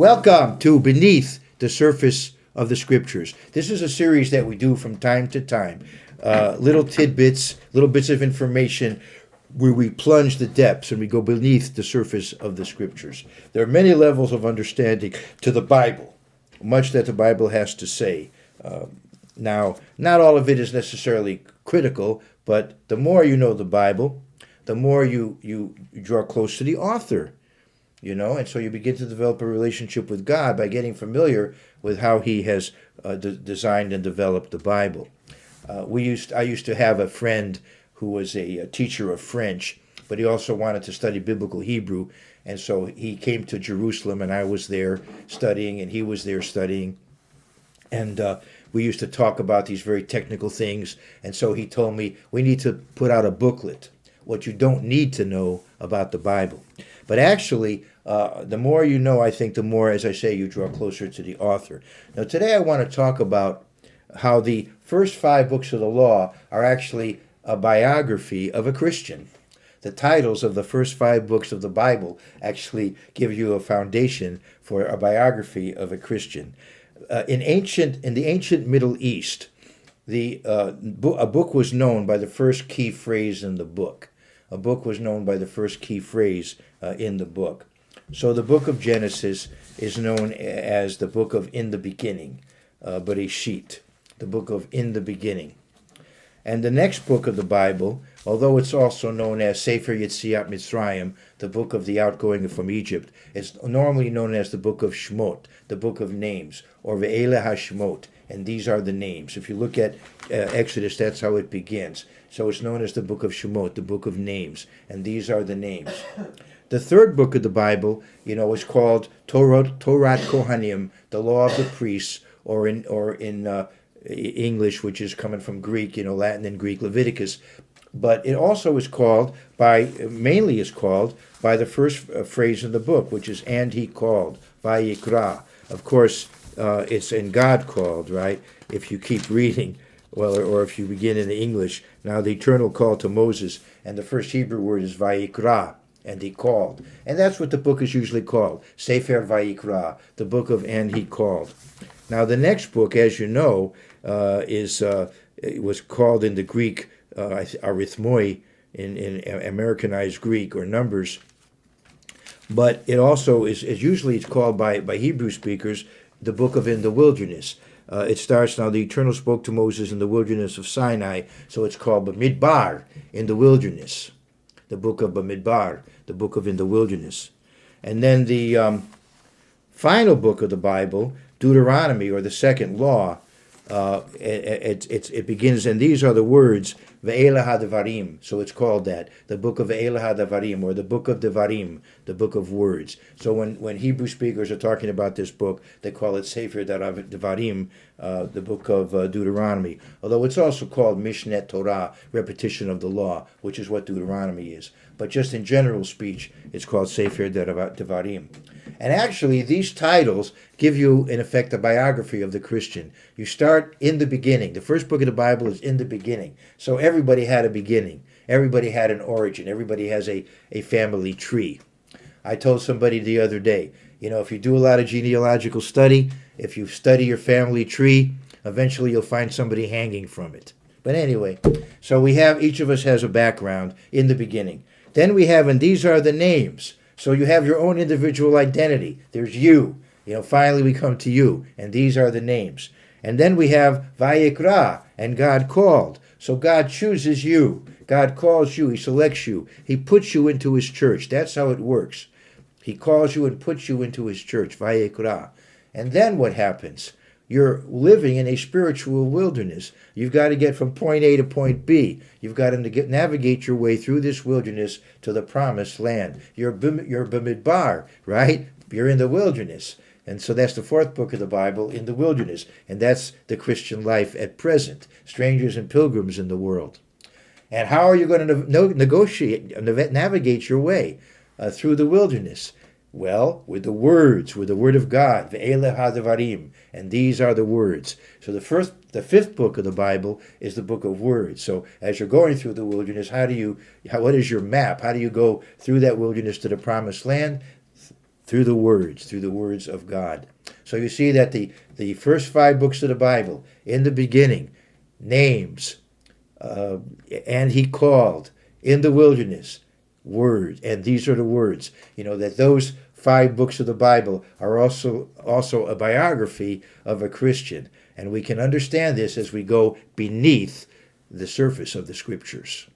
Welcome to Beneath the Surface of the Scriptures. This is a series that we do from time to time. Little tidbits, little bits of information where we plunge the depths and we go beneath the surface of the Scriptures. There are many levels of understanding to the Bible, much that the Bible has to say. Now, not all of it is necessarily critical, but the more you know the Bible, the more you draw close to the author. And so you begin to develop a relationship with God by getting familiar with how He has designed and developed the Bible. I used to have a friend who was a teacher of French, but he also wanted to study biblical Hebrew, and so he came to Jerusalem, and I was there studying, and he was there studying, and we used to talk about these very technical things, and so he told me, we need to put out a booklet, what you don't need to know about the Bible. But actually, the more you know, I think, the more, as I say, you draw closer to the author. Now, today I want to talk about how the first 5 books of the law are actually a biography of a Christian. The titles of the first 5 books of the Bible actually give you a foundation for a biography of a Christian. In the ancient Middle East, a book was known by the first key phrase in the book. A book was known by the first key phrase in the book. So the book of Genesis is known as the book of In the Beginning, Bereshit, the book of In the Beginning. And the next book of the Bible, although it's also known as Sefer Yetziat Mitzrayim, the book of the outgoing from Egypt, it's normally known as the book of Shmot, the book of names, or Ve'ele HaShmot, and these are the names. If you look at Exodus, that's how it begins. So it's known as the book of Shemot, the book of names, and these are the names. The third book of the Bible, is called Torat Kohanim, the law of the priests, or in English, which is coming from Greek, Latin and Greek, Leviticus. But it also is called mainly by the first phrase in the book, which is, and he called, Vayikra. Of course, it's in God called, right? If you keep reading, or if you begin in the English, now the eternal call to Moses, and the first Hebrew word is Vayikra, and he called. And that's what the book is usually called, Sefer Vayikra, the book of and he called. Now the next book, as you know, it was called in the Greek, arithmoi, in Americanized Greek, or numbers. But it also is usually it's called by Hebrew speakers the book of In the Wilderness. It starts, now the Eternal spoke to Moses in the wilderness of Sinai, so it's called Bamidbar, in the wilderness. The book of Bamidbar, the book of In the Wilderness. And then the final book of the Bible, Deuteronomy, or the second law, it begins, and these are the words, Ve'ele HaDevarim, so it's called that, the book of Ve'ele HaDevarim, or the book of Devarim, the book of words. So when Hebrew speakers are talking about this book, they call it Sefer Devarim, the book of Deuteronomy, although it's also called Mishnet Torah, repetition of the law, which is what Deuteronomy is. But just in general speech, it's called Sefer Devarim. And actually, these titles give you, in effect, a biography of the Christian. You start in the beginning. The first book of the Bible is in the beginning. So everybody had a beginning. Everybody had an origin. Everybody has a family tree. I told somebody the other day, if you do a lot of genealogical study, if you study your family tree, eventually you'll find somebody hanging from it. But anyway, so each of us has a background in the beginning. Then we have, and these are the names. So you have your own individual identity. There's you. Finally we come to you, and these are the names. And then we have Vayikra, and God called. So God chooses you. God calls you. He selects you. He puts you into His church. That's how it works. He calls you and puts you into His church, Vayikra. And then what happens? You're living in a spiritual wilderness. You've got to get from point A to point B. You've got to navigate your way through this wilderness to the promised land. You're Bamidbar, right? You're in the wilderness. And so that's the fourth book of the Bible, in the wilderness. And that's the Christian life at present. Strangers and pilgrims in the world. And how are you going to navigate your way through the wilderness? Well, with the words, with the word of God, Ve'ele HaDevarim, and these are the words. So the fifth book of the Bible is the book of words. So as you're going through the wilderness, what is your map? How do you go through that wilderness to the promised land? through the words of God. So you see that the first 5 books of the Bible, in the beginning, names, and he called, in the wilderness, words, and these are the words. That those 5 books of the Bible are also a biography of a Christian. And we can understand this as we go beneath the surface of the Scriptures.